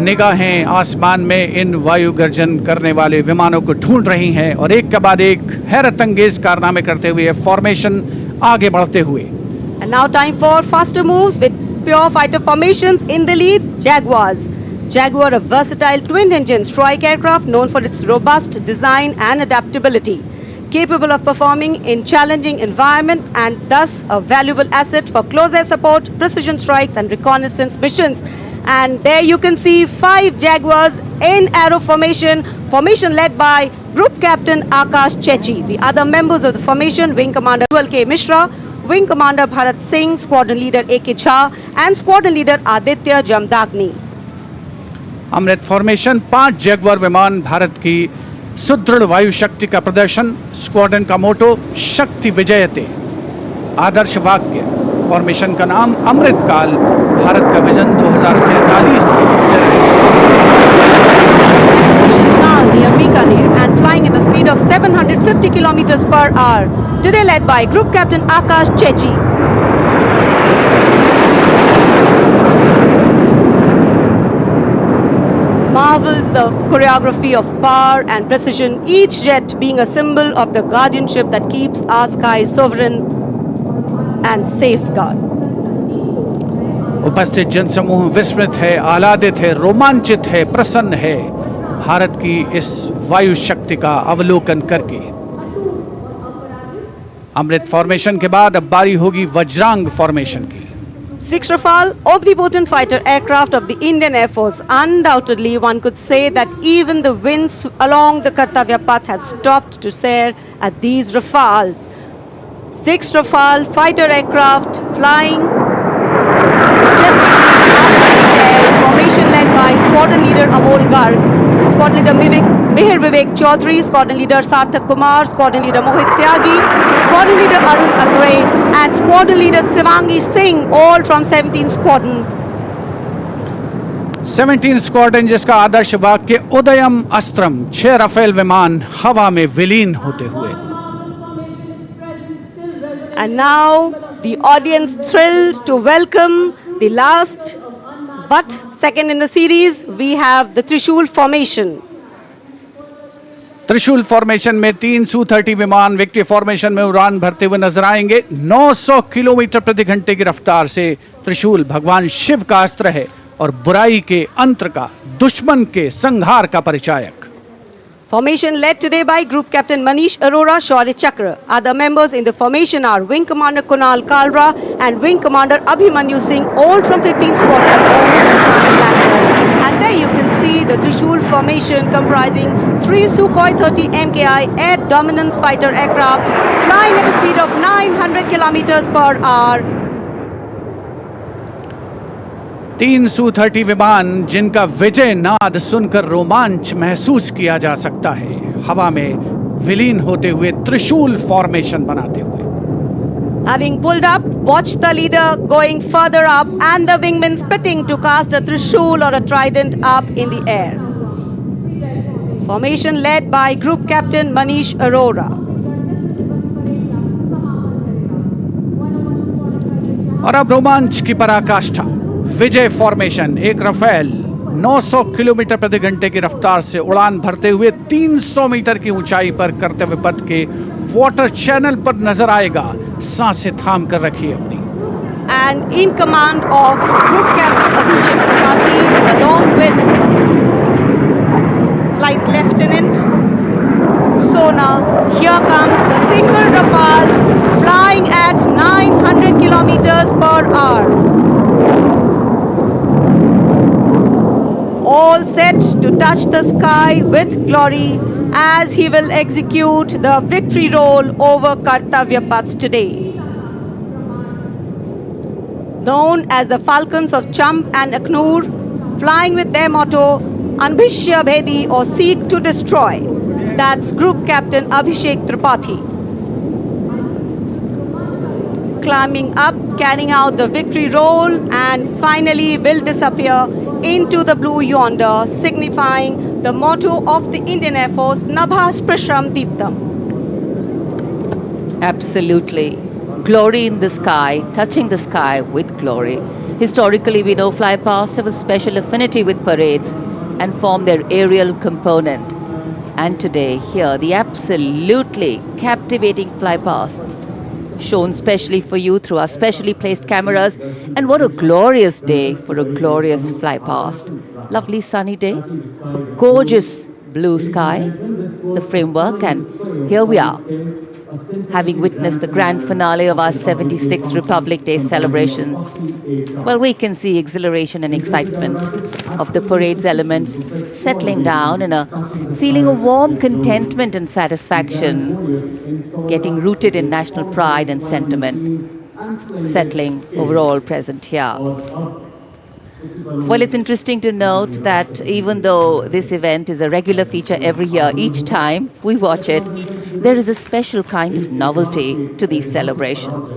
निगाहें आसमान में इन वायु गर्जन करने वाले विमानों को ढूंढ रही हैं और एक के बाद एक हैरत अंगेज कारनामे करते हुए फॉर्मेशन आगे बढ़ते हुए. And now time for faster moves with pure fighter formations. In the lead, Jaguars. Jaguar, a versatile twin-engine strike aircraft known for its robust design and adaptability, capable of performing in challenging environment and thus a valuable asset for close air support, precision strikes and reconnaissance missions. And there you can see 5 Jaguars in arrow formation, formation led by Group Captain Akash Chechi. The other members of the formation, Wing Commander K. Mishra, Wing Commander Bharat Singh, Squadron Leader A.K. Jha and Squadron Leader Aditya Jamdagni. Amrit formation 5 Jaguar विमान, भारत की सुदृढ़ वायु शक्ति का प्रदर्शन. Squadron का मोटो शक्ति विजयते, आदर्श वाक्य. फॉर्मेशन का नाम अमृत काल, भारत का vision 2047 near Bikaner and flying at a speed of 750 kilometers per hour. Today led by Group Captain Akash Chechi. Marvel the choreography of power and precision, each jet being a symbol of the guardianship that keeps our sky sovereign and safeguard. उपस्थित जनसमूह विस्मित है, आह्लादित है, रोमांचित है, प्रसन्न है भारत की इस वायु शक्ति का अवलोकन करके. अमृत फॉर्मेशन के बाद अब बारी होगी वज्रांग फॉर्मेशन की. 6 Rafale, omnipotent fighter aircraft of the Indian Air Force. Undoubtedly, one could say that even the winds along the Kartavya path have stopped to stare at these Rafales. 6 Rafale fighter aircraft flying just formation led by Squadron Leader Amol Garg, Squadron Leader Mihir Vivek Chaudhary, Squadron Leader Sarthak Kumar, Squadron Leader Mohit Tyagi, Squadron Leader Arun Athre and Squadron Leader Shivangi Singh, all from 17 Squadron. 17 squadron जिसका आदर्श वाक्य उदयम अस्त्रम, 6 Rafale विमान हवा में विलीन होते हुए. And now the audience thrilled to welcome the last but second in the series. We have the Trishul formation. त्रिशूल formation में 3 Su-30 विमान विक्ट्री फॉर्मेशन में उड़ान भरते हुए नजर आएंगे. 900 किलोमीटर प्रति घंटे की रफ्तार से त्रिशूल भगवान शिव का अस्त्र है और बुराई के अंतर का, दुश्मन के संहार का परिचायक. Formation led today by Group Captain Manish Arora, Shaurya Chakra. Other members in the formation are Wing Commander Kunal Kalra and Wing Commander Abhimanyu Singh, all from 15 Squadron. And there you can see the Trishul formation comprising 3 Sukhoi 30 MKI air dominance fighter aircraft flying at a speed of 900 kilometers per hour. 3 Su-30 विमान जिनका विजय नाद सुनकर रोमांच महसूस किया जा सकता है, हवा में विलीन होते हुए त्रिशूल फॉर्मेशन बनाते हुए. Having pulled up, watch the leader going further up and the wingmen spitting to cast a Trishul or a trident up in the air. Formation led by Group Captain Manish Arora. और अब रोमांच की पराकाष्ठा. विजय formation, एक Rafale 900 kilometre प्रति घंटे की रफ्तार से उड़ान भरते हुए 300 मीटर की ऊंचाई पर कर्तव्य पथ के वाटर चैनल पर नजर आएगा. सांसें थाम कर रखिए अपनी. And in command of Group Captain Abhishek Tripathi along with Flight Lieutenant Sona, here comes the single Rafale flying at 900 kilometers per hour. All set to touch the sky with glory as he will execute the victory roll over Kartavya Path today. Known as the Falcons of Champ and Aknoor, flying with their motto, Anbhishya Bhedi or Seek to Destroy. That's Group Captain Abhishek Tripathi. Climbing up, carrying out the victory roll and finally will disappear into the blue yonder, signifying the motto of the Indian Air Force, Nabha Sprisham Deeptam. Absolutely. glory in the sky, touching the sky with glory. Historically, we know fly past have a special affinity with parades and form their aerial component. And today, here, the absolutely captivating fly pasts shown specially for you through our specially placed cameras. And what a glorious day for a glorious fly past. Lovely sunny day, a gorgeous blue sky, the framework, and here we are, having witnessed the grand finale of our 76th Republic Day celebrations. Well, we can see exhilaration and excitement of the parade's elements settling down in a feeling of warm contentment and satisfaction, getting rooted in national pride and sentiment, settling overall present here. Well, it's interesting to note that even though this event is a regular feature every year, each time we watch it, there is a special kind of novelty to these celebrations.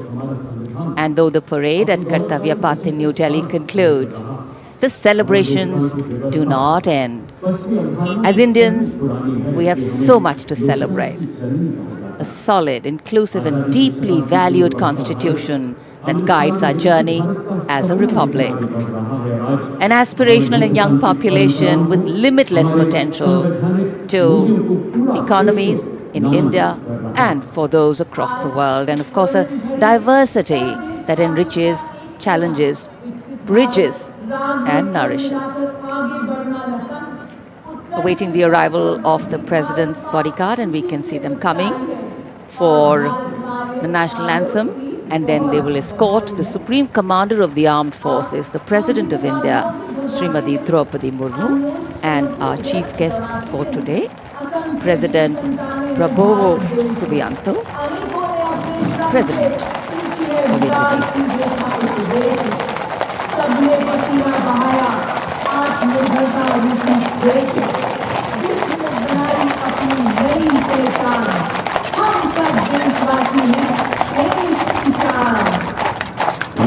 And though the parade at Kartavya Path in New Delhi concludes, the celebrations do not end. As Indians, we have so much to celebrate. A solid, inclusive, and deeply valued constitution that guides our journey as a republic. An aspirational and young population with limitless potential to economies in India and for those across the world. And of course, a diversity that enriches, challenges, bridges, and nourishes. Awaiting the arrival of the President's bodyguard, and we can see them coming for the national anthem. And then they will escort the Supreme Commander of the Armed Forces, the President of India, Srimati Draupadi Murmu, and our chief guest for today, President Prabowo Subianto, President of Indonesia.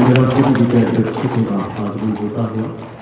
मेरा भी विजय होता है।